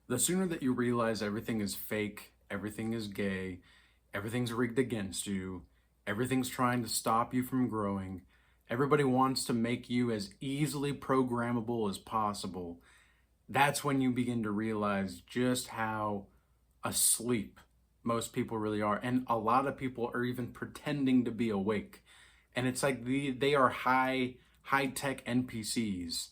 The sooner that you realize everything is fake, everything is gay, everything's rigged against you, everything's trying to stop you from growing, everybody wants to make you as easily programmable as possible, that's when you begin to realize just how asleep most people really are. And a lot of people are even pretending to be awake. And it's like they are high tech NPCs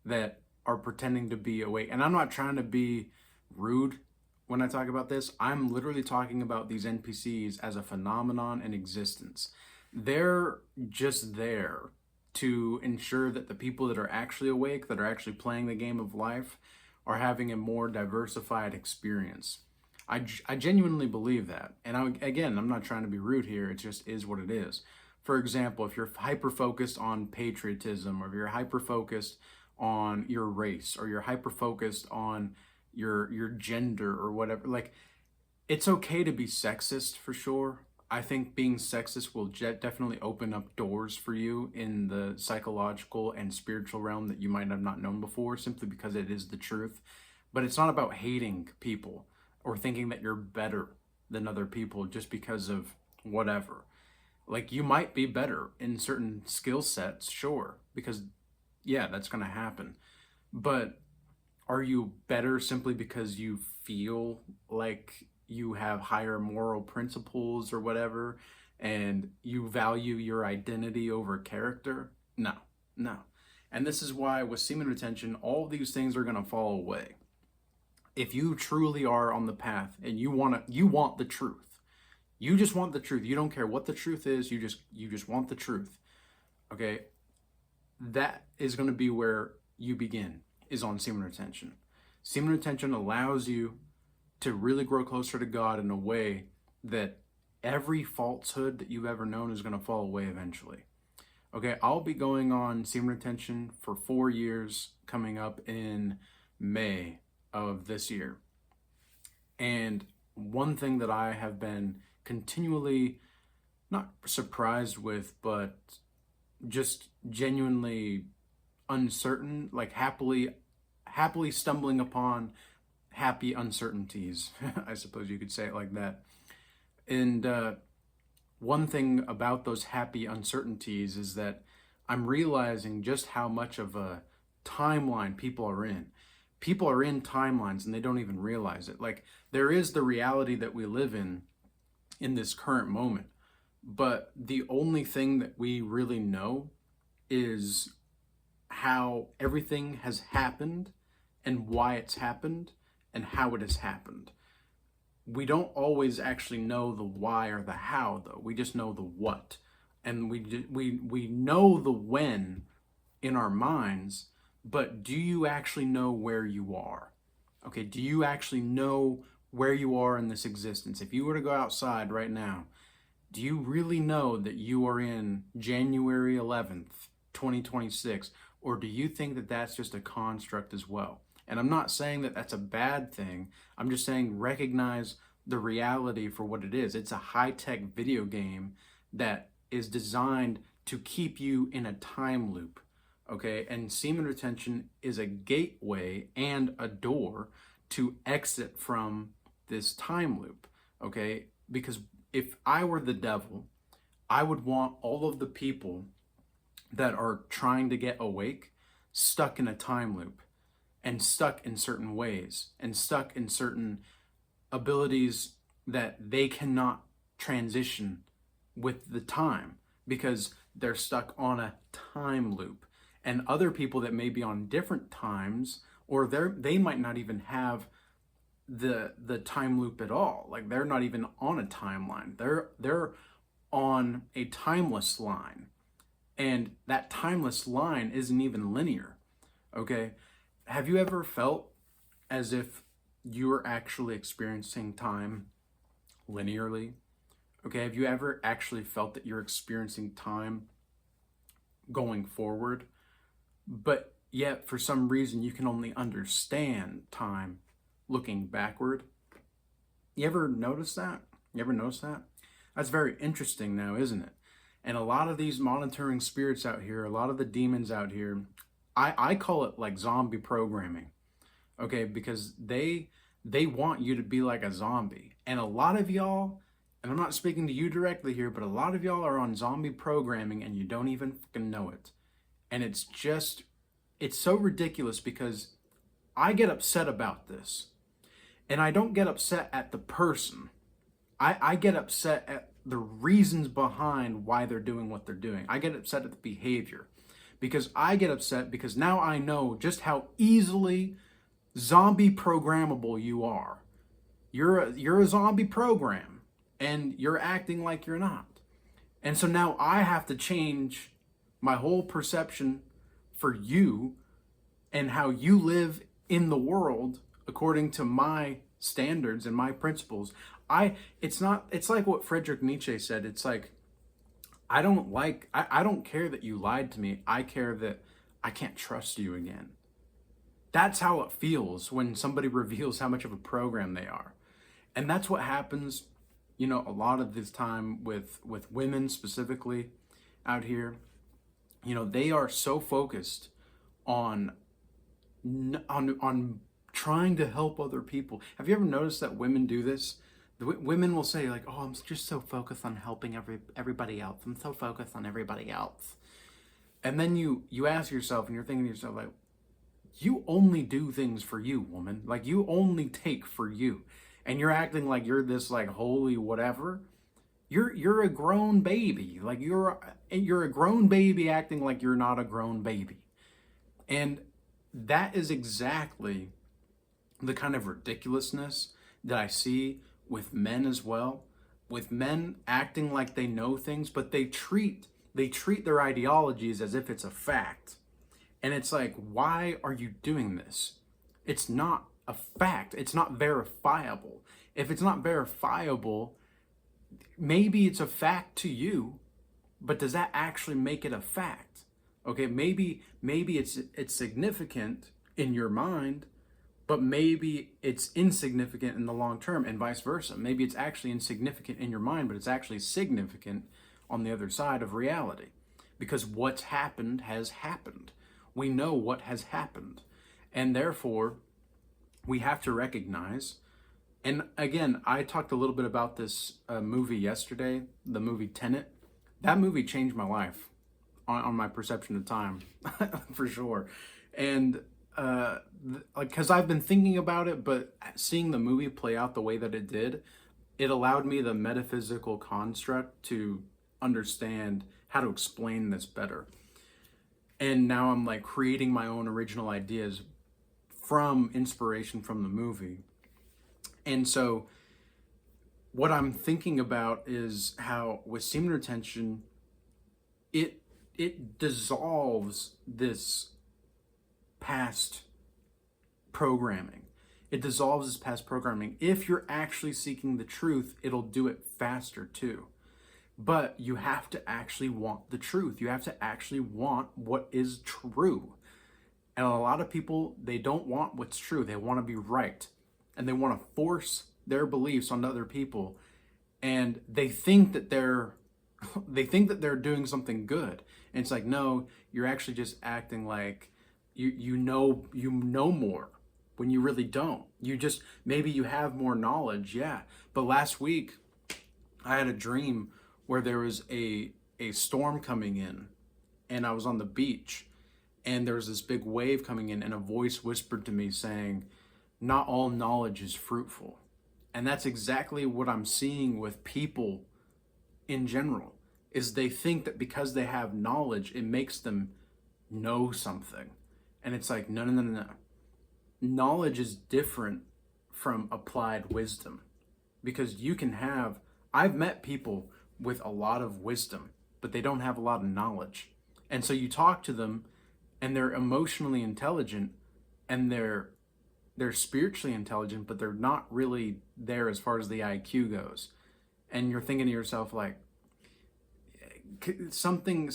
that are pretending to be awake. And I'm not trying to be rude when I talk about this. I'm literally talking about these NPCs as a phenomenon in existence. They're just there to ensure that the people that are actually awake, that are actually playing the game of life, are having a more diversified experience. I genuinely believe that. And again, I'm not trying to be rude here. It just is what it is. For example, if you're hyper focused on patriotism, or if you're hyper focused on your race, or you're hyper focused on your gender or whatever, like, it's okay to be sexist for sure. I think being sexist will definitely open up doors for you in the psychological and spiritual realm that you might have not known before, simply because it is the truth. But it's not about hating people or thinking that you're better than other people just because of whatever. Like, you might be better in certain skill sets, sure, because yeah, that's going to happen. But are you better simply because you feel like you have higher moral principles or whatever, and you value your identity over character? No, no. And this is why with semen retention, all these things are going to fall away. If you truly are on the path and you want the truth. You just want the truth. You don't care what the truth is. You just want the truth. Okay? That is going to be where you begin, is on semen retention. Semen retention allows you to really grow closer to God in a way that every falsehood that you've ever known is going to fall away eventually. Okay, I'll be going on semen retention for 4 years coming up in May of this year. And one thing that I have been continually not surprised with, but just genuinely uncertain, like happily stumbling upon happy uncertainties. I suppose you could say it like that. And one thing about those happy uncertainties is that I'm realizing just how much of a timeline people are in. People are in timelines and they don't even realize it. Like, there is the reality that we live in this current moment. But the only thing that we really know is how everything has happened and why it's happened and how it has happened. We don't always actually know the why or the how, though. We just know the what. And we know the when in our minds, but do you actually know where you are? Okay, do you actually know where you are in this existence? If you were to go outside right now, do you really know that you are in January 11th, 2026? Or do you think that that's just a construct as well? And I'm not saying that that's a bad thing. I'm just saying recognize the reality for what it is. It's a high-tech video game that is designed to keep you in a time loop, okay? And semen retention is a gateway and a door to exit from this time loop, okay? Because if I were the devil, I would want all of the people that are trying to get awake stuck in a time loop, and stuck in certain ways, and stuck in certain abilities that they cannot transition with the time because they're stuck on a time loop. And other people that may be on different times, or they might not even have the time loop at all. Like, they're not even on a timeline. They're on a timeless line. And that timeless line isn't even linear. Okay? Have you ever felt as if you were actually experiencing time linearly? Okay, have you ever actually felt that you're experiencing time going forward, but yet for some reason you can only understand time looking backward? You ever notice that? You ever notice that? That's very interesting now, isn't it? And a lot of these monitoring spirits out here, a lot of the demons out here, I call it like zombie programming. okay? Because they want you to be like a zombie. And a lot of y'all, and I'm not speaking to you directly here, but a lot of y'all are on zombie programming and you don't even fucking know it. And it's so ridiculous because I get upset about this. And I don't get upset at the person. I get upset at the reasons behind why they're doing what they're doing. I get upset at the behavior because I get upset because now I know just how easily zombie programmable you are. You're a zombie program and you're acting like you're not. And so now I have to change my whole perception for you and how you live in the world according to my standards and my principles. It's like what Friedrich Nietzsche said. It's like, I don't care that you lied to me. I care that I can't trust you again. That's how it feels when somebody reveals how much of a program they are. And that's what happens, a lot of this time with women specifically out here. They are so focused on trying to help other people. Have you ever noticed that women do this? Women will say like, "Oh, I'm just so focused on helping everybody else. I'm so focused on everybody else." And then you ask yourself, and you're thinking to yourself like, "You only do things for you, woman. Like you only take for you, and you're acting like you're this like holy whatever. You're a grown baby. Like you're a grown baby acting like you're not a grown baby." And that is exactly the kind of ridiculousness that I see with men as well, with men acting like they know things, but they treat their ideologies as if it's a fact. And it's like, why are you doing this? It's not a fact. It's not verifiable. If it's not verifiable, maybe it's a fact to you, but does that actually make it a fact? Okay, maybe it's significant in your mind, but maybe it's insignificant in the long term, and vice versa. Maybe it's actually insignificant in your mind, but it's actually significant on the other side of reality. Because what's happened has happened. We know what has happened. And therefore, we have to recognize, and again, I talked a little bit about this movie yesterday, the movie Tenet. That movie changed my life on my perception of time, for sure. And because I've been thinking about it, but seeing the movie play out the way that it did, it allowed me the metaphysical construct to understand how to explain this better. And now I'm like creating my own original ideas from inspiration from the movie. And so what I'm thinking about is how with semen retention, it dissolves this past programming. It dissolves this past programming. If you're actually seeking the truth, it'll do it faster too. But you have to actually want the truth. You have to actually want what is true. And a lot of people, they don't want what's true. They want to be right. And they want to force their beliefs onto other people. And they think that they're doing something good. And it's like, no, you're actually just acting like you know more when you really don't. Maybe you have more knowledge, yeah. But last week I had a dream where there was a storm coming in, and I was on the beach, and there was this big wave coming in, and a voice whispered to me saying, "Not all knowledge is fruitful." And that's exactly what I'm seeing with people in general, is they think that because they have knowledge, it makes them know something. And it's like, no. Knowledge is different from applied wisdom, because I've met people with a lot of wisdom, but they don't have a lot of knowledge. And so you talk to them and they're emotionally intelligent and they're spiritually intelligent, but they're not really there as far as the IQ goes. And you're thinking to yourself like, something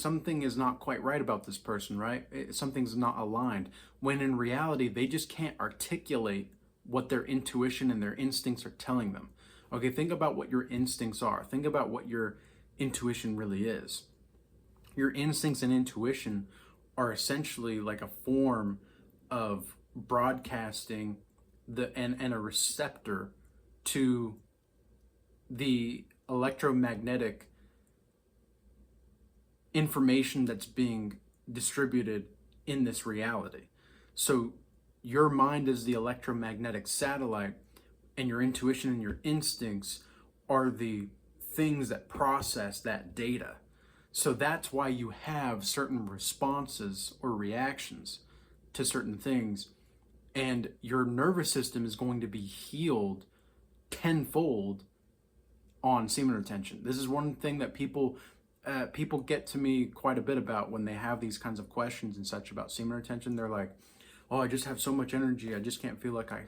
is not quite right about this person, right? Something's not aligned. When in reality, they just can't articulate what their intuition and their instincts are telling them. Okay, think about what your instincts are. Think about what your intuition really is. Your instincts and intuition are essentially like a form of broadcasting and a receptor to the electromagnetic information that's being distributed in this reality. So your mind is the electromagnetic satellite, and your intuition and your instincts are the things that process that data. So that's why you have certain responses or reactions to certain things, and your nervous system is going to be healed tenfold on semen retention. This is one thing that people get to me quite a bit about when they have these kinds of questions and such about semen retention. They're like, "Oh, I just have so much energy. I just can't feel like I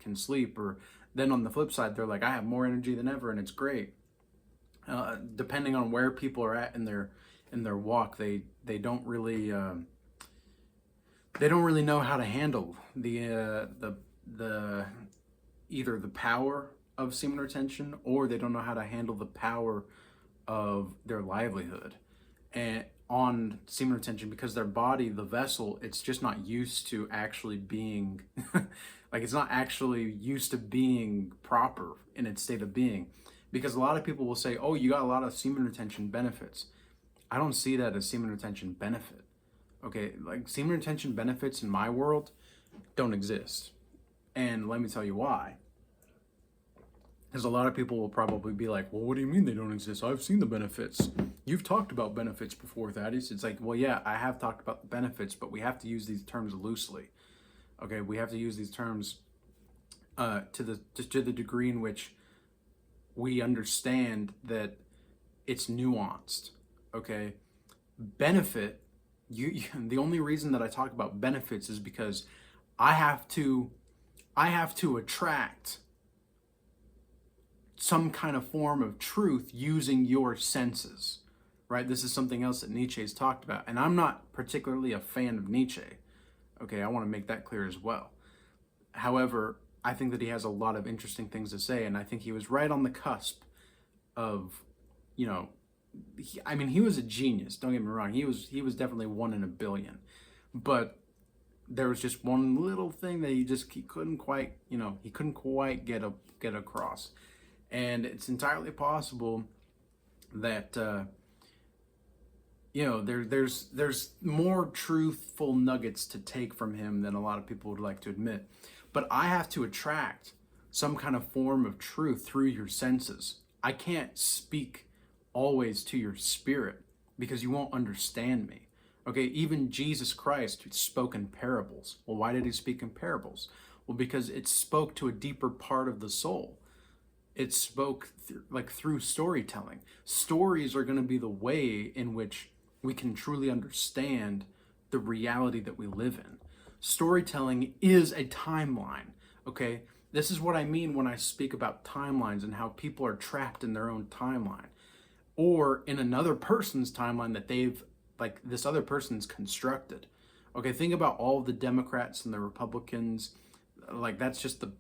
can sleep." Or then on the flip side, they're like, "I have more energy than ever, and it's great." Depending on where people are at in their walk, they don't really know how to handle the either the power of semen retention, or they don't know how to handle the power of their livelihood and on semen retention, because their body, the vessel, it's just not used to actually being like, it's not actually used to being proper in its state of being. Because a lot of people will say, "Oh, you got a lot of semen retention benefits." I don't see that as semen retention benefit. Okay, like, semen retention benefits in my world don't exist. And let me tell you why. Because a lot of people will probably be like, "Well, what do you mean they don't exist? I've seen the benefits. You've talked about benefits before, Thaddeus." It's like, well, yeah, I have talked about the benefits, but we have to use these terms loosely. Okay, we have to use these terms to the degree in which we understand that it's nuanced. Okay, benefit. The only reason that I talk about benefits is because I have to attract some kind of form of truth using your senses, right? This is something else that Nietzsche's talked about, and I'm not particularly a fan of Nietzsche. Okay, I want to make that clear as well. However, I think that he has a lot of interesting things to say, and I think he was right on the cusp of, he was a genius. Don't get me wrong. He was definitely one in a billion, but there was just one little thing that he couldn't quite, get across. And it's entirely possible that there's more truthful nuggets to take from him than a lot of people would like to admit. But I have to attract some kind of form of truth through your senses. I can't speak always to your spirit because you won't understand me. Okay, even Jesus Christ spoke in parables. Well, why did he speak in parables? Well, because it spoke to a deeper part of the soul. It spoke through storytelling. Stories are going to be the way in which we can truly understand the reality that we live in. Storytelling is a timeline, okay? This is what I mean when I speak about timelines and how people are trapped in their own timeline or in another person's timeline that this other person's constructed. Okay, think about all the Democrats and the Republicans. That's just the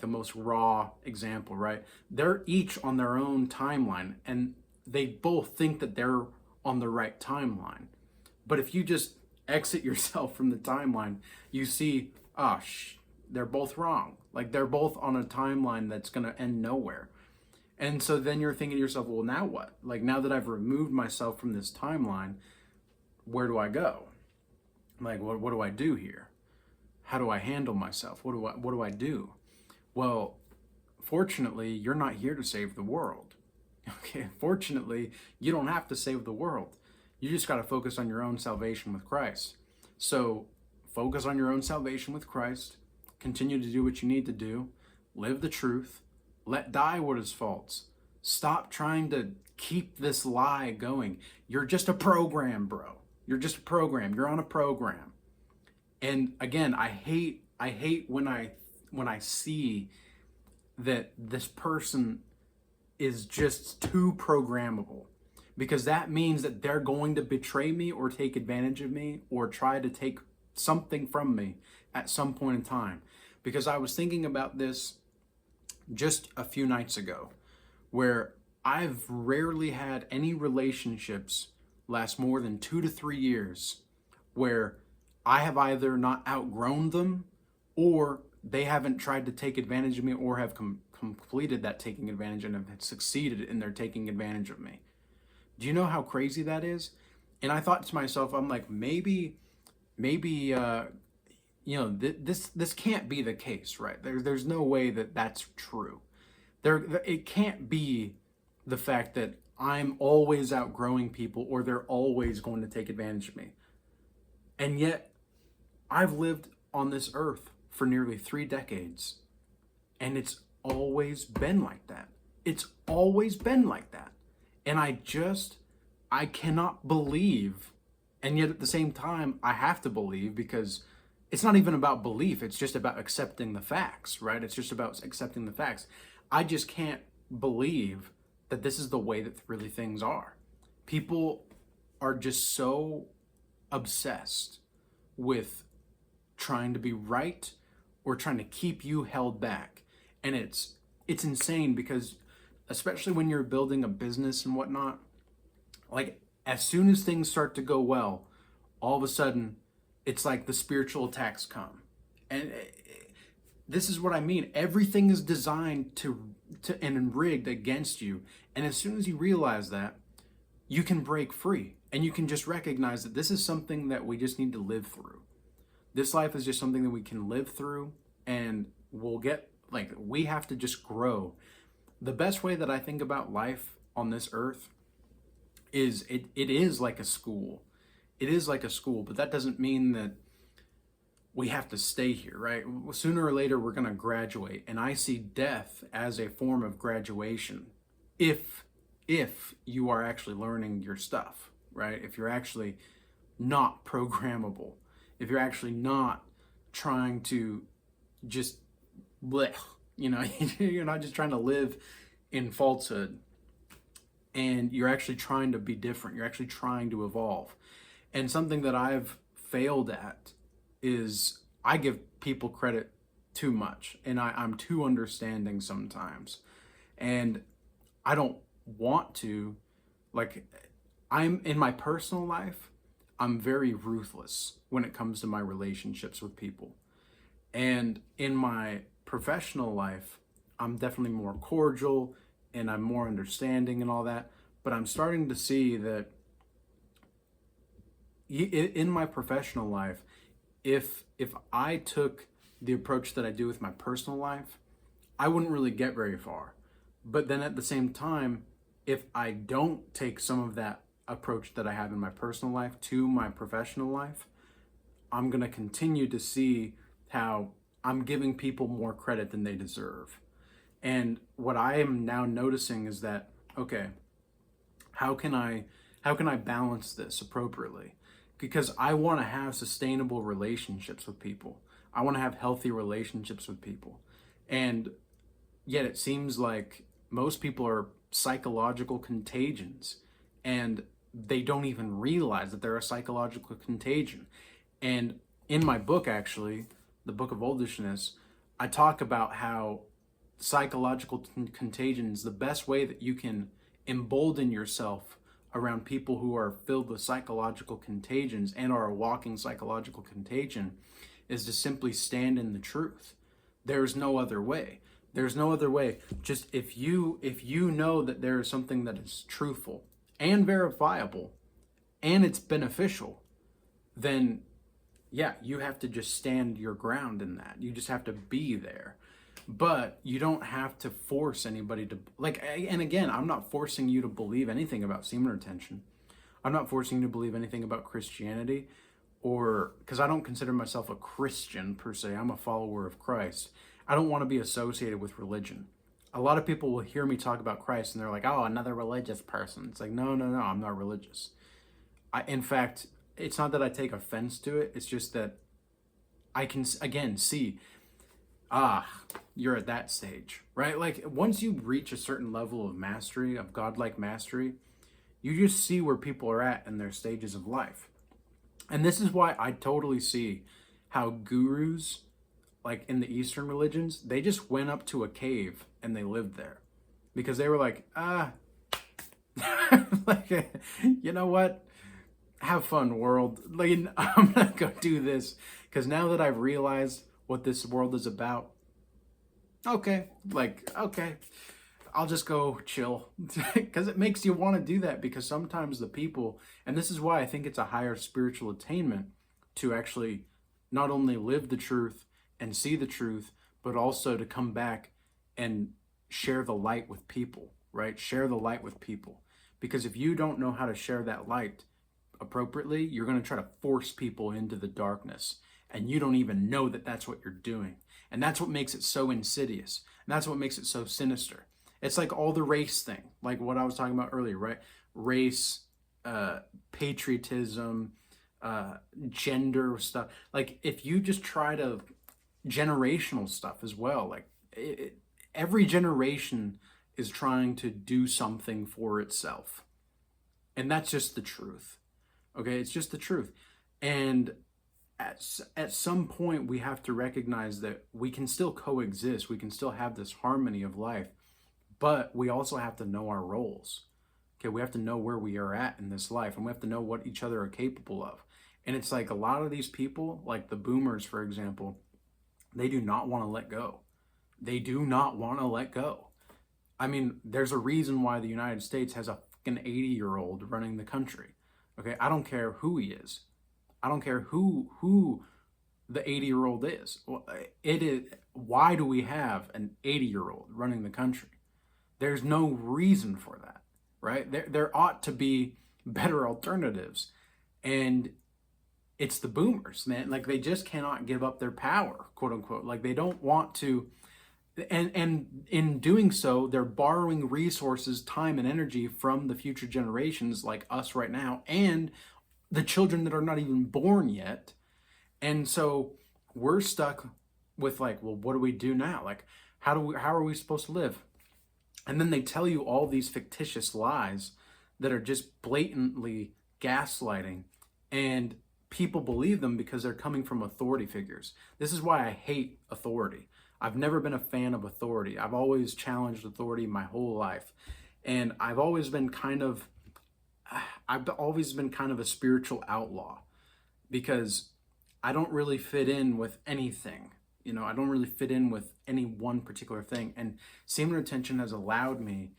most raw example, right? They're each on their own timeline, and they both think that they're on the right timeline. But if you just exit yourself from the timeline, you see, they're both wrong. They're both on a timeline that's going to end nowhere. And so then you're thinking to yourself, well, now what? Now that I've removed myself from this timeline, where do I go? What do I do here? How do I handle myself? What do I do? Well, fortunately, you're not here to save the world. Okay, fortunately, you don't have to save the world. You just got to focus on your own salvation with Christ. So focus on your own salvation with Christ. Continue to do what you need to do. Live the truth. Let die what is false. Stop trying to keep this lie going. You're just a program, bro. You're just a program. You're on a program. And again, I hate when I see that this person is just too programmable, because that means that they're going to betray me or take advantage of me or try to take something from me at some point in time. Because I was thinking about this just a few nights ago, where I've rarely had any relationships last more than 2 to 3 years where I have either not outgrown them or they haven't tried to take advantage of me or have completed that taking advantage and have succeeded in their taking advantage of me. Do you know how crazy that is? And I thought to myself, I'm like, maybe this can't be the case, right? There's no way that that's true. It can't be the fact that I'm always outgrowing people or they're always going to take advantage of me. And yet I've lived on this earth for nearly 3 decades, and it's always been like that. It's always been like that. And I cannot believe, and yet at the same time, I have to believe, because it's not even about belief. It's just about accepting the facts, right? It's just about accepting the facts. I just can't believe that this is the way that really things are. People are just so obsessed with trying to be right or trying to keep you held back. And it's insane, because especially when you're building a business and whatnot, like as soon as things start to go well, all of a sudden it's like the spiritual attacks come. And this is what I mean. Everything is designed to and rigged against you. And as soon as you realize that, you can break free and you can just recognize that this is something that we just need to live through. This life is just something that we can live through, and we have to just grow. The best way that I think about life on this earth is it is like a school. It is like a school, but that doesn't mean that we have to stay here, right? Sooner or later, we're going to graduate. And I see death as a form of graduation. If you are actually learning your stuff, right? If you're actually not programmable, if you're actually not trying to just blech, you're not just trying to live in falsehood, and you're actually trying to be different. You're actually trying to evolve. And something that I've failed at is I give people credit too much, and I'm too understanding sometimes. And I don't want to, I'm in my personal life, I'm very ruthless when it comes to my relationships with people. And in my professional life, I'm definitely more cordial and I'm more understanding and all that. But I'm starting to see that in my professional life, if I took the approach that I do with my personal life, I wouldn't really get very far. But then at the same time, if I don't take some of that approach that I have in my personal life to my professional life, I'm going to continue to see how I'm giving people more credit than they deserve. And what I am now noticing is that, okay, how can I balance this appropriately? Because I want to have sustainable relationships with people. I want to have healthy relationships with people. And yet it seems like most people are psychological contagions, and they don't even realize that they're a psychological contagion. And in my book, actually, the Book of Oldishness, I talk about how psychological contagions, the best way that you can embolden yourself around people who are filled with psychological contagions and are a walking psychological contagion, is to simply stand in the truth. There's no other way. There's no other way. Just if you know that there is something that is truthful and verifiable and it's beneficial, then yeah, you have to just stand your ground in that. You just have to be there. But you don't have to force anybody to, and again, I'm not forcing you to believe anything about semen retention. I'm not forcing you to believe anything about Christianity, or because I don't consider myself a Christian per se. I'm a follower of Christ. I don't want to be associated with religion. A lot of people will hear me talk about Christ and they're like, oh, another religious person. It's like, no, I'm not religious. In fact, it's not that I take offense to it. It's just that I can, again, see, you're at that stage, right? Like once you reach a certain level of mastery, of godlike mastery, you just see where people are at in their stages of life. And this is why I totally see how gurus, like in the Eastern religions, they just went up to a cave and they lived there because they were like, you know what? Have fun, world. I'm gonna go do this because now that I've realized what this world is about, okay, like, okay, I'll just go chill. Because it makes you want to do that, because sometimes the people, and this is why I think it's a higher spiritual attainment to actually not only live the truth and see the truth, but also to come back and share the light with people, right? Share the light with people. Because if you don't know how to share that light appropriately, you're going to try to force people into the darkness. And you don't even know that that's what you're doing. And that's what makes it so insidious. And that's what makes it so sinister. It's like all the race thing, like what I was talking about earlier, right? Race, patriotism, gender stuff. Like if you just try to generational stuff as well, like every generation is trying to do something for itself. And that's just the truth. Okay, it's just the truth. And at some point, we have to recognize that we can still coexist. We can still have this harmony of life, but we also have to know our roles. Okay, we have to know where we are at in this life, and we have to know what each other are capable of. And it's like a lot of these people, like the boomers, for example, they do not want to let go. They do not want to let go. I mean, there's a reason why the United States has a fucking 80-year-old running the country. Okay, I don't care who he is. I don't care who the 80-year-old is. It is. Why do we have an 80-year-old running the country? There's no reason for that, right? There ought to be better alternatives. And it's the boomers, man. Like they just cannot give up their power, quote unquote. Like they don't want to. And in doing so, they're borrowing resources, time, and energy from the future generations like us right now, and the children that are not even born yet. And so we're stuck with like, well, what do we do now? Like, how are we supposed to live? And then they tell you all these fictitious lies that are just blatantly gaslighting, and people believe them because they're coming from authority figures. This is why I hate authority. I've never been a fan of authority. I've always challenged authority my whole life. And I've always been kind of a spiritual outlaw, because I don't really fit in with anything. You know, I don't really fit in with any one particular thing. And semen retention has allowed me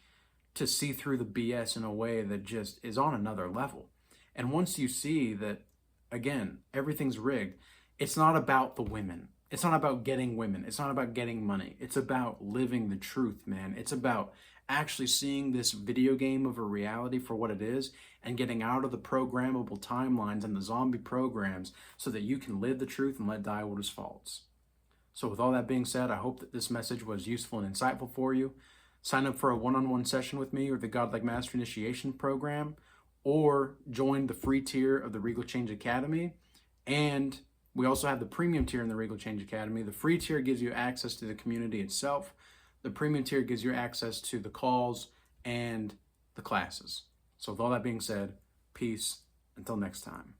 to see through the BS in a way that just is on another level. And once you see that, again, everything's rigged, it's not about the women. It's not about getting women. It's not about getting money. It's about living the truth, man. It's about actually seeing this video game of a reality for what it is and getting out of the programmable timelines and the zombie programs so that you can live the truth and let die what is false. So with all that being said, I hope that this message was useful and insightful for you. Sign up for a one-on-one session with me or the Godlike Master Initiation Program, or join the free tier of the Regal Change Academy. And we also have the premium tier in the Regal Change Academy. The free tier gives you access to the community itself. The premium tier gives you access to the calls and the classes. So with all that being said, peace. Until next time.